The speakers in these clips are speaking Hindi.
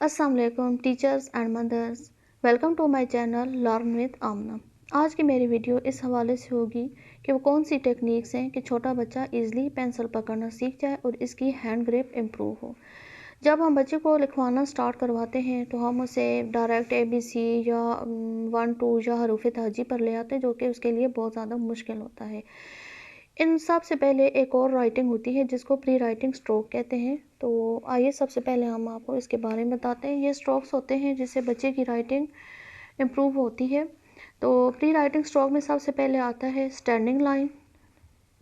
अस्सलाम वालेकुम teachers and mothers, welcome to my channel learn with Aamna. आज की मेरी वीडियो इस हवाले से होगी कि वो कौन सी टेक्निक्स हैं कि छोटा बच्चा इजीली पेंसिल पकड़ना सीख जाए और इसकी हैंड ग्रिप इम्प्रूव हो। जब हम बच्चे को लिखवाना स्टार्ट करवाते हैं तो हम उसे डायरेक्ट ABC या 1 2 या हरूफ तहजी पर ले आते हैं, जो कि उसके लिए बहुत ज़्यादा मुश्किल होता है। इन सब से पहले एक और राइटिंग होती है जिसको प्री राइटिंग स्ट्रोक कहते हैं। तो आइए सबसे पहले हम आपको इसके बारे में बताते हैं। ये स्ट्रोक्स होते हैं जिससे बच्चे की राइटिंग इम्प्रूव होती है। तो प्री राइटिंग स्ट्रोक में सबसे पहले आता है standing line,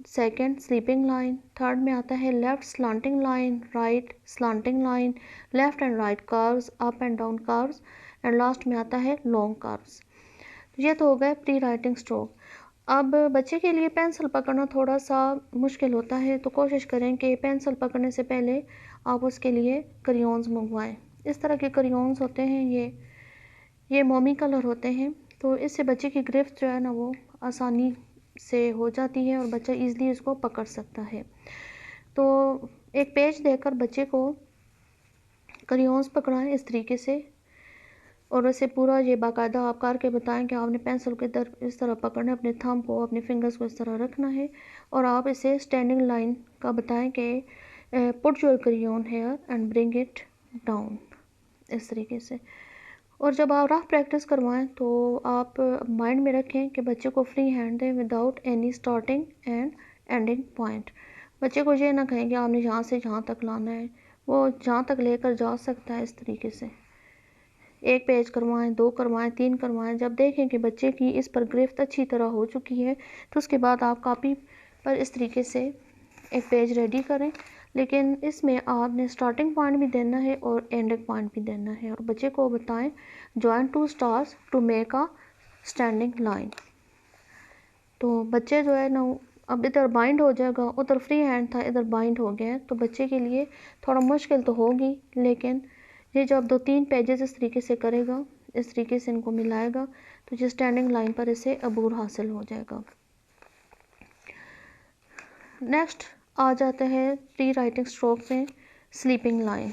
second sleeping line, third में आता है left slanting line, right slanting line, left and right curves, up and down curves, and last में आता है लॉन्ग कर्व्स। ये तो हो गए प्री राइटिंग स्ट्रोक। अब बच्चे के लिए पेंसिल पकड़ना थोड़ा सा मुश्किल होता है, तो कोशिश करें कि पेंसिल पकड़ने से पहले आप उसके लिए क्रेयॉन्स मंगवाएं। इस तरह के क्रेयॉन्स होते हैं, ये मोमी कलर होते हैं। तो इससे बच्चे की गिरफ्त जो है ना वो आसानी से हो जाती है और बच्चा ईज़िली इसको पकड़ सकता है। तो एक पेज देकर बच्चे को क्रेयॉन्स पकड़ाएं इस तरीके से, और उसे पूरा ये बाकायदा आप करके बताएं कि आपने पेंसिल को इधर इस तरह पकड़ना है, अपने थंब को, अपने फिंगर्स को इस तरह रखना है, और आप इसे स्टैंडिंग लाइन का बताएं कि put your crayon here and bring it down, इस तरीके से। और जब आप रफ प्रैक्टिस करवाएं तो आप माइंड में रखें कि बच्चे को फ्री हैंड दें without any starting and ending point. बच्चे को ये ना कहें कि आपने यहाँ से यहाँ तक लाना है, वो जहाँ तक लेकर जा सकता है इस तरीके से। एक पेज करवाएं, 2 करवाएं, 3 करवाएं। जब देखें कि बच्चे की इस पर गिरफ्त अच्छी तरह हो चुकी है तो उसके बाद आप कॉपी पर इस तरीके से एक पेज रेडी करें, लेकिन इसमें आपने स्टार्टिंग पॉइंट भी देना है और एंडिंग पॉइंट भी देना है। और बच्चे को बताएं join 2 stars to make a standing line. तो बच्चे जो है ना अब इधर बाइंड हो जाएगा, उधर फ्री हैंड था, इधर बाइंड हो गया है, तो बच्चे के लिए थोड़ा मुश्किल तो होगी, लेकिन ये जब 2-3 पेजेस इस तरीके से करेगा, इस तरीके से इनको मिलाएगा, तो ये स्टैंडिंग लाइन पर इसे अबूर हासिल हो जाएगा। नेक्स्ट आ जाते हैं प्री राइटिंग स्ट्रोक में स्लीपिंग लाइन।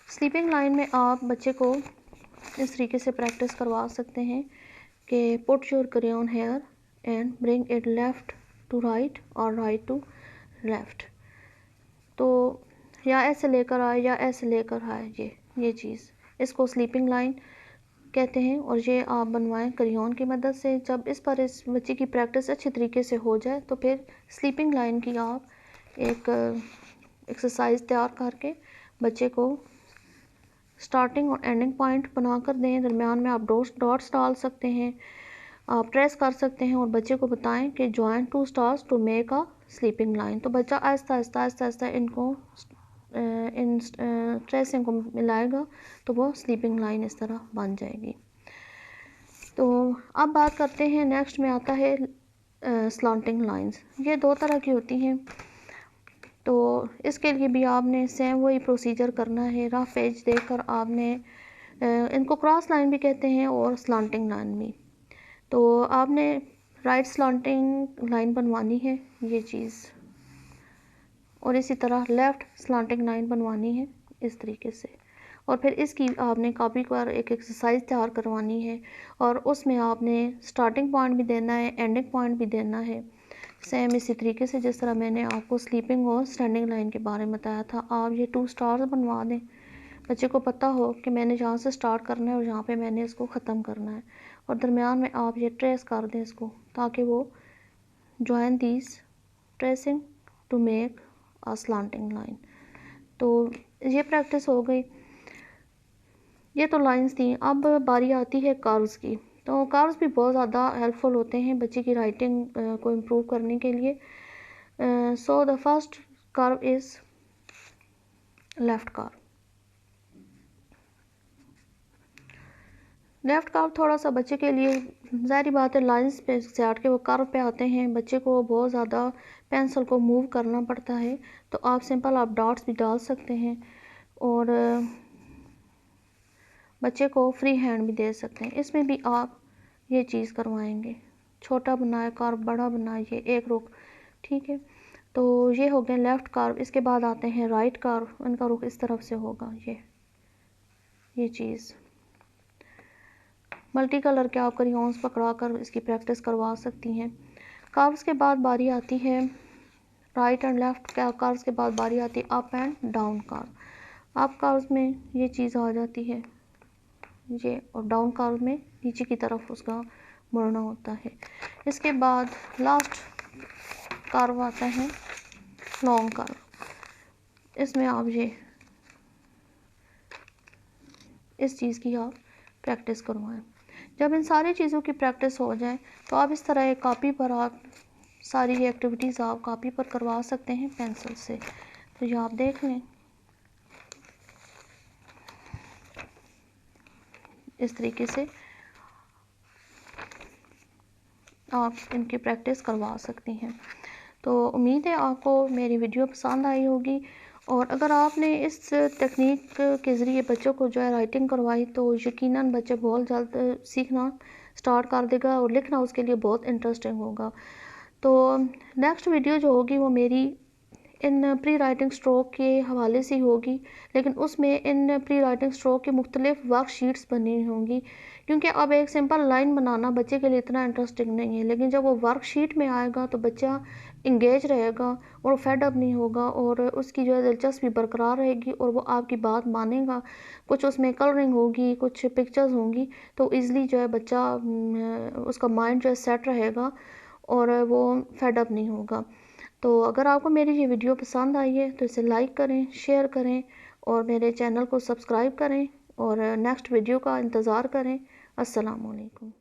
स्लीपिंग लाइन में आप बच्चे को इस तरीके से प्रैक्टिस करवा सकते हैं कि put your crayon here and bring it left to right और राइट टू लेफ़्ट। तो या ऐसे लेकर आए या ऐसे लेकर आए, ये चीज़, इसको स्लीपिंग लाइन कहते हैं। और ये आप बनवाएं क्रेयॉन की मदद से। जब इस बच्चे की प्रैक्टिस अच्छी तरीके से हो जाए तो फिर स्लीपिंग लाइन की आप एक एक्सरसाइज तैयार करके बच्चे को स्टार्टिंग और एंडिंग पॉइंट बना कर दें। दरमियान में आप डॉट्स डाल सकते हैं, आप ट्रेस कर सकते हैं, और बच्चे को बताएं कि join 2 stars to make a sleeping line. तो बच्चा आहिस्ता आहिस्ता इनको इन ट्रेसिंग को मिलाएगा तो वो स्लीपिंग लाइन इस तरह बन जाएगी। तो अब बात करते हैं, नेक्स्ट में आता है स्लांटिंग लाइंस। ये 2 तरह की होती हैं, तो इसके लिए भी आपने सेम वही प्रोसीजर करना है। रफ पेज देखकर आपने इनको क्रॉस लाइन भी कहते हैं और स्लांटिंग लाइन भी। तो आपने राइट स्लांटिंग लाइन बनवानी है, ये चीज़, और इसी तरह लेफ़्ट स्लांटिंग लाइन बनवानी है इस तरीके से। और फिर इसकी आपने कॉपी पर एक एक्सरसाइज तैयार करवानी है, और उसमें आपने स्टार्टिंग पॉइंट भी देना है, एंडिंग पॉइंट भी देना है, सेम इसी तरीके से जिस तरह मैंने आपको स्लीपिंग और स्टैंडिंग लाइन के बारे में बताया था। आप ये 2 स्टार्स बनवा दें, बच्चे को पता हो कि मैंने यहाँ से स्टार्ट करना है और यहाँ पे मैंने इसको ख़त्म करना है, और दरमियान में आप ये ट्रेस कर दें इसको, ताकि वो join these tracing to make a slanting line. तो ये प्रैक्टिस हो गई। ये तो लाइंस थी। अब बारी आती है कर्व्स की। तो कर्व्स भी बहुत ज़्यादा हेल्पफुल होते हैं बच्चे की राइटिंग को इम्प्रूव करने के लिए। So the first curve is left curve. Left curve थोड़ा सा बच्चे के लिए, ज़ाहिर बात है, लाइंस पे से हट के वो कर्व पे आते हैं, बच्चे को बहुत ज़्यादा पेंसिल को मूव करना पड़ता है। तो आप सिंपल आप डॉट्स भी डाल सकते हैं और बच्चे को फ्री हैंड भी दे सकते हैं। इसमें भी आप ये चीज़ करवाएंगे, छोटा बनाए कर्व, बड़ा बनाइए, एक रुख, ठीक है। तो ये हो गया लेफ़्ट कर्व। इसके बाद आते हैं राइट कर्व, इनका रुख इस तरफ से होगा। ये चीज़ मल्टी कलर के आप क्रेयॉन्स पकड़ा कर इसकी प्रैक्टिस करवा सकती हैं। कर्व्स के बाद बारी आती है राइट एंड लेफ़्ट कर्व्स के बाद बारी आती है up and down curve. Up curves में ये चीज़ आ जाती है ये, और डाउन कर्व में नीचे की तरफ उसका मुड़ना होता है। इसके बाद लास्ट कर्व आता है लॉन्ग कर्व। इसमें आप ये इस चीज़ की आप प्रैक्टिस करवाएं। जब इन सारी चीज़ों की प्रैक्टिस हो जाए तो आप इस तरह एक कॉपी पर आप सारी ये एक्टिविटीज़ आप कॉपी पर करवा सकते हैं पेंसिल से। तो ये आप देख लें, इस तरीके से आप इनकी प्रैक्टिस करवा सकती हैं। तो उम्मीद है आपको मेरी वीडियो पसंद आई होगी, और अगर आपने इस टेक्निक के ज़रिए बच्चों को जो है राइटिंग करवाई तो यकीनन बच्चे बहुत जल्द सीखना स्टार्ट कर देगा और लिखना उसके लिए बहुत इंटरेस्टिंग होगा। तो नेक्स्ट वीडियो जो होगी वो मेरी इन प्री राइटिंग स्ट्रोक के हवाले से होगी, लेकिन उसमें इन प्री राइटिंग स्ट्रोक की मुख्तलिफ वर्कशीट्स बनी होंगी, क्योंकि अब एक सिंपल लाइन बनाना बच्चे के लिए इतना इंटरेस्टिंग नहीं है। लेकिन जब वो वर्कशीट में आएगा तो बच्चा इंगेज रहेगा और फेड अप नहीं होगा, और उसकी जो है दिलचस्पी बरकरार रहेगी और वो आपकी बात मानेगा। कुछ उसमें कलरिंग होगी, कुछ पिक्चर्स होंगी, तो ईज़िली जो है बच्चा उसका माइंड जो है सेट रहेगा और वो फेड अप नहीं होगा। तो अगर आपको मेरी ये वीडियो पसंद आई है तो इसे लाइक करें, शेयर करें और मेरे चैनल को सब्सक्राइब करें और नेक्स्ट वीडियो का इंतज़ार करें। अस्सलाम वालेकुम।